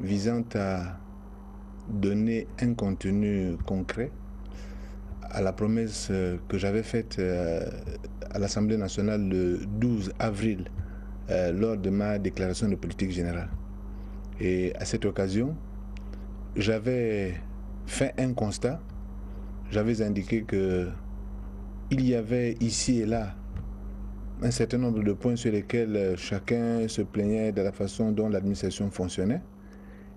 visant à donner un contenu concret à la promesse que j'avais faite à l'Assemblée nationale le 12 avril lors de ma déclaration de politique générale. Et à cette occasion, j'avais fait un constat. J'avais indiqué qu'il y avait ici et là un certain nombre de points sur lesquels chacun se plaignait de la façon dont l'administration fonctionnait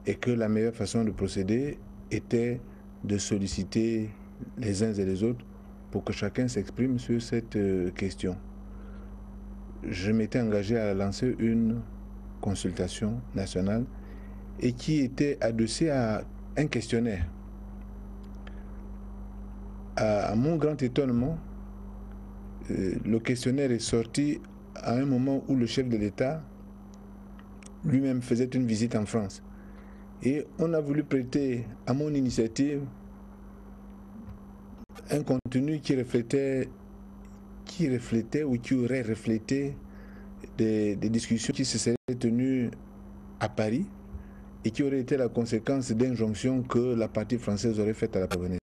et que la meilleure façon de procéder était de solliciter les uns et les autres pour que chacun s'exprime sur cette question. Je m'étais engagé à lancer une consultation nationale et qui était adossée à un questionnaire. À mon grand étonnement, le questionnaire est sorti à un moment où le chef de l'État lui-même faisait une visite en France. Et on a voulu prêter à mon initiative un contenu qui reflétait ou qui aurait reflété des discussions qui se seraient tenues à Paris et qui auraient été la conséquence d'injonctions que la partie française aurait faites à la provenance.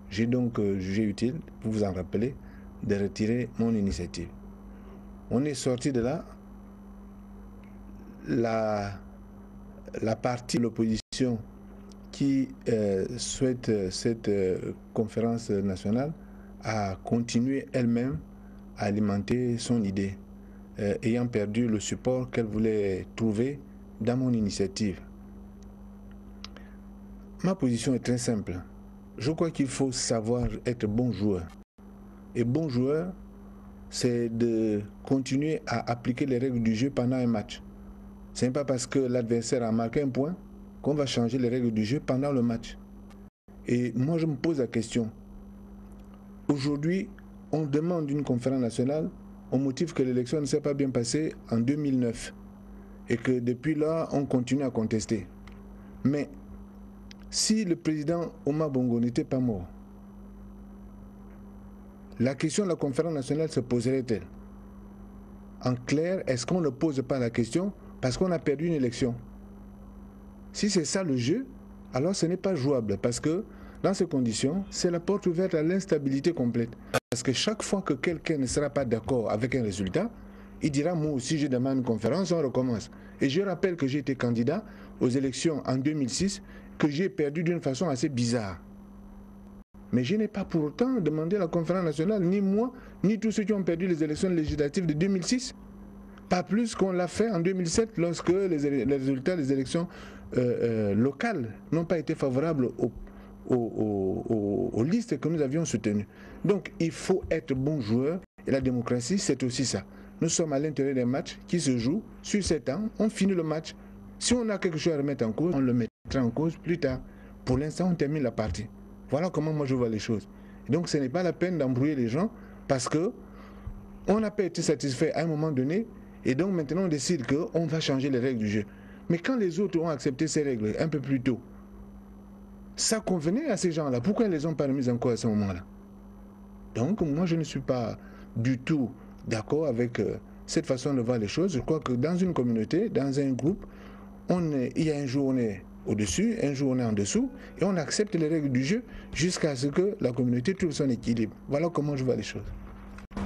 J'ai donc jugé utile, pour vous en rappeler, de retirer mon initiative. On est sorti de là. La partie de l'opposition qui souhaite cette conférence nationale a continué elle-même à alimenter son idée, ayant perdu le support qu'elle voulait trouver dans mon initiative. Ma position est très simple. Je crois qu'il faut savoir être bon joueur. Et bon joueur, c'est de continuer à appliquer les règles du jeu pendant un match. Ce n'est pas parce que l'adversaire a marqué un point qu'on va changer les règles du jeu pendant le match. Et moi, je me pose la question. Aujourd'hui, on demande une conférence nationale au motif que l'élection ne s'est pas bien passée en 2009 et que depuis là, on continue à contester. Mais si le président Omar Bongo n'était pas mort, la question de la conférence nationale se poserait-elle? En clair, est-ce qu'on ne pose pas la question parce qu'on a perdu une élection? Si c'est ça le jeu, alors ce n'est pas jouable parce que dans ces conditions, c'est la porte ouverte à l'instabilité complète. Parce que chaque fois que quelqu'un ne sera pas d'accord avec un résultat, il dira moi aussi je demande une conférence, on recommence. Et je rappelle que j'ai été candidat aux élections en 2006, que j'ai perdu d'une façon assez bizarre. Mais je n'ai pas pour autant demandé la conférence nationale, ni moi, ni tous ceux qui ont perdu les élections législatives de 2006. Pas plus qu'on l'a fait en 2007 lorsque les résultats des élections locales n'ont pas été favorables aux listes que nous avions soutenues. Donc il faut être bon joueur et la démocratie c'est aussi ça. Nous sommes à l'intérieur d'un match qui se joue sur 7 ans, on finit le match. Si on a quelque chose à remettre en cause, on le mettra en cause plus tard. Pour l'instant on termine la partie. Voilà comment moi je vois les choses. Et donc ce n'est pas la peine d'embrouiller les gens parce que on n'a pas été satisfait à un moment donné et donc maintenant on décide qu'on va changer les règles du jeu. Mais quand les autres ont accepté ces règles un peu plus tôt, ça convenait à ces gens-là. Pourquoi ils ne les ont pas remises en cause à ce moment-là? Donc moi je ne suis pas du tout d'accord avec cette façon de voir les choses. Je crois que dans une communauté, dans un groupe, il y a un jour on est au-dessus, un jour on est en dessous, et on accepte les règles du jeu jusqu'à ce que la communauté trouve son équilibre. Voilà comment je vois les choses.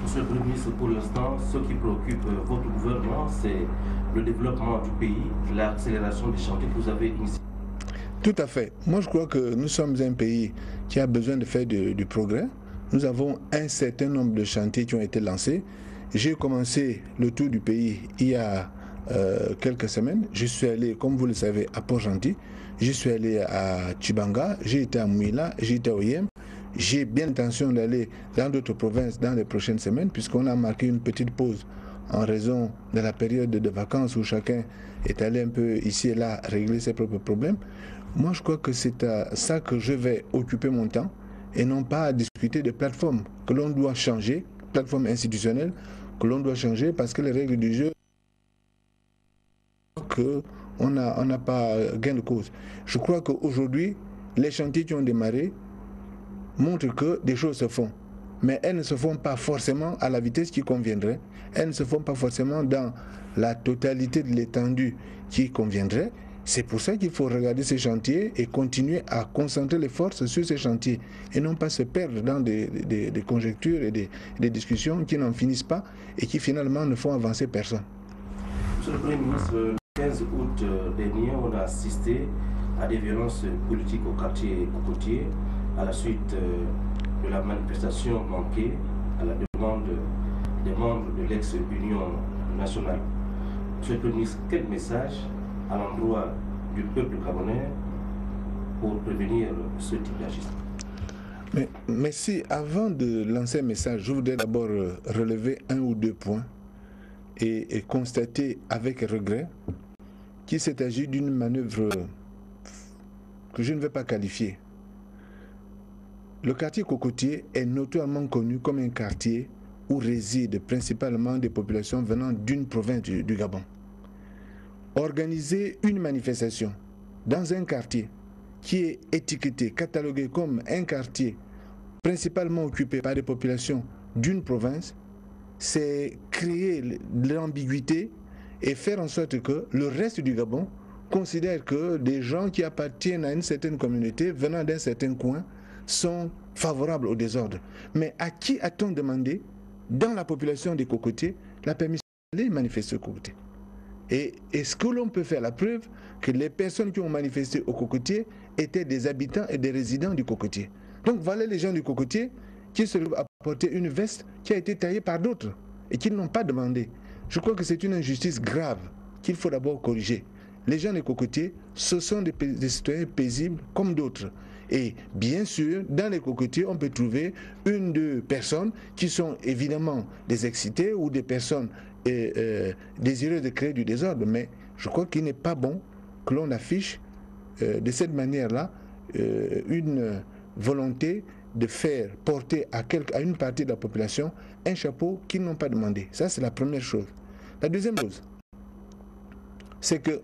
Monsieur le Premier ministre, pour l'instant, ce qui préoccupe votre gouvernement, c'est le développement du pays, l'accélération des chantiers que vous avez initiés. Tout à fait. Moi, je crois que nous sommes un pays qui a besoin de faire du progrès. Nous avons un certain nombre de chantiers qui ont été lancés. J'ai commencé le tour du pays il y a quelques semaines. Je suis allé, comme vous le savez, à Port-Gentil. Je suis allé à Tchibanga. J'ai été à Mouila. J'ai été à Oyem. J'ai bien l'intention d'aller dans d'autres provinces dans les prochaines semaines, puisqu'on a marqué une petite pause en raison de la période de vacances où chacun est allé un peu ici et là régler ses propres problèmes. Moi, je crois que c'est à ça que je vais occuper mon temps et non pas à discuter de plateformes que l'on doit changer, plateformes institutionnelles que l'on doit changer parce que les règles du jeu, on n'a pas gain de cause. Je crois qu'aujourd'hui, les chantiers qui ont démarré montrent que des choses se font. Mais elles ne se font pas forcément à la vitesse qui conviendrait. Elles ne se font pas forcément dans la totalité de l'étendue qui conviendrait. C'est pour ça qu'il faut regarder ces chantiers et continuer à concentrer les forces sur ces chantiers et non pas se perdre dans des conjectures et des discussions qui n'en finissent pas et qui finalement ne font avancer personne. Monsieur le Premier ministre, le 15 août dernier, on a assisté à des violences politiques au quartier Cocotier à la suite de la manifestation manquée à la demande des membres de l'ex-Union nationale. Monsieur le Premier ministre, quel message à l'endroit du peuple gabonais pour prévenir ce type d'agissement? Mais si, avant de lancer un message, je voudrais d'abord relever un ou deux points et constater avec regret qu'il s'est agi d'une manœuvre que je ne vais pas qualifier. Le quartier Cocotier est notoirement connu comme un quartier où résident principalement des populations venant d'une province du Gabon. Organiser une manifestation dans un quartier qui est étiqueté, catalogué comme un quartier principalement occupé par des populations d'une province, c'est créer de l'ambiguïté et faire en sorte que le reste du Gabon considère que des gens qui appartiennent à une certaine communauté venant d'un certain coin sont favorables au désordre. Mais à qui a-t-on demandé, dans la population des Cocotiers, la permission d'aller manifester au Cocotier? Et est-ce que l'on peut faire la preuve que les personnes qui ont manifesté au Cocotier étaient des habitants et des résidents du Cocotier? Donc voilà les gens du Cocotier qui se retrouvent à porter une veste qui a été taillée par d'autres et qui n'ont pas demandé. Je crois que c'est une injustice grave qu'il faut d'abord corriger. Les gens des Cocotiers, ce sont des citoyens paisibles comme d'autres. Et bien sûr, dans les Cocotiers, on peut trouver une ou deux personnes qui sont évidemment des excités ou des personnes désireuses de créer du désordre. Mais je crois qu'il n'est pas bon que l'on affiche de cette manière-là une volonté de faire porter à une partie de la population un chapeau qu'ils n'ont pas demandé. Ça, c'est la première chose. La deuxième chose, c'est que,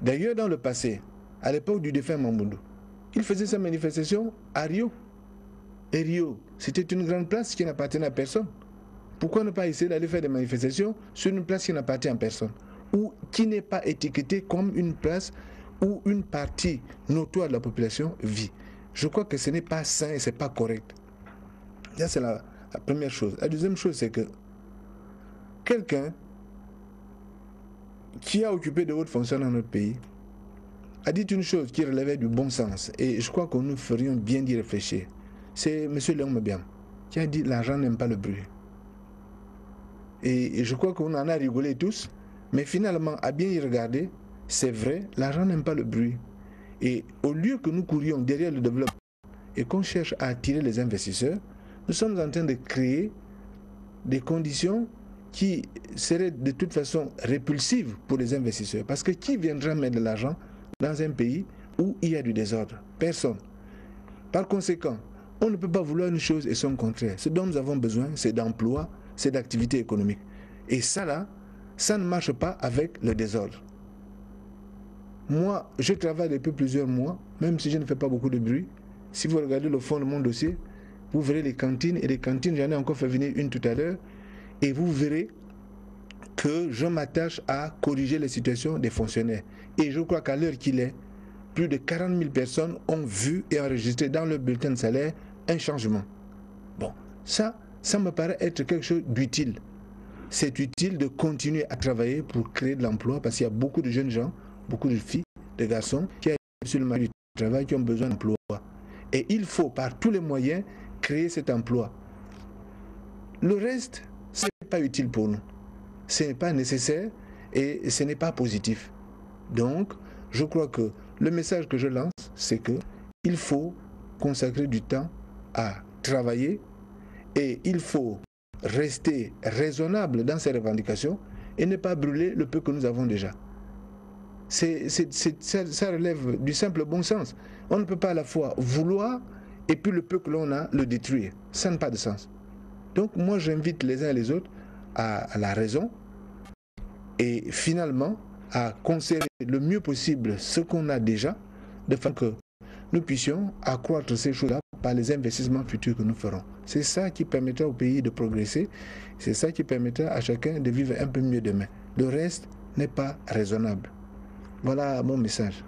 d'ailleurs, dans le passé, à l'époque du défunt Mamboundou, il faisait sa manifestation à Rio. Et Rio, c'était une grande place qui n'appartenait à personne. Pourquoi ne pas essayer d'aller faire des manifestations sur une place qui n'appartient à personne, ou qui n'est pas étiquetée comme une place où une partie notoire de la population vit? Je crois que ce n'est pas sain et ce n'est pas correct. Ça, c'est la première chose. La deuxième chose, c'est que quelqu'un qui a occupé de hautes fonctions dans notre pays a dit une chose qui relevait du bon sens, et je crois que nous ferions bien d'y réfléchir. C'est M. Léon Mebiam qui a dit « l'argent n'aime pas le bruit ». Et je crois qu'on en a rigolé tous, mais finalement, à bien y regarder, c'est vrai, l'argent n'aime pas le bruit. Et au lieu que nous courions derrière le développement et qu'on cherche à attirer les investisseurs, nous sommes en train de créer des conditions qui seraient de toute façon répulsives pour les investisseurs. Parce que qui viendra mettre de l'argent dans un pays où il y a du désordre? Personne. Par conséquent, on ne peut pas vouloir une chose et son contraire. Ce dont nous avons besoin, c'est d'emploi, c'est d'activité économique. Et ça là, ça ne marche pas avec le désordre. Moi, je travaille depuis plusieurs mois, même si je ne fais pas beaucoup de bruit. Si vous regardez le fond de mon dossier, vous verrez les cantines, et les cantines, j'en ai encore fait venir une tout à l'heure, et vous verrez que je m'attache à corriger les situations des fonctionnaires. Et je crois qu'à l'heure qu'il est, plus de 40 000 personnes ont vu et enregistré dans leur bulletin de salaire un changement. Bon, ça me paraît être quelque chose d'utile. C'est utile de continuer à travailler pour créer de l'emploi, parce qu'il y a beaucoup de jeunes gens, beaucoup de filles, de garçons qui arrivent sur le marché du travail, qui ont besoin d'emploi. Et il faut par tous les moyens créer cet emploi. Le reste, ce n'est pas utile pour nous. Ce n'est pas nécessaire et ce n'est pas positif. Donc, je crois que le message que je lance, c'est qu'il faut consacrer du temps à travailler et il faut rester raisonnable dans ses revendications et ne pas brûler le peu que nous avons déjà. Ça relève du simple bon sens. On ne peut pas à la fois vouloir et puis le peu que l'on a, le détruire. Ça n'a pas de sens. Donc moi j'invite les uns et les autres à la raison et finalement à conserver le mieux possible ce qu'on a déjà, de façon que nous puissions accroître ces choses-là par les investissements futurs que nous ferons. C'est ça qui permettra au pays de progresser, c'est ça qui permettra à chacun de vivre un peu mieux demain. Le reste n'est pas raisonnable. Voilà mon message.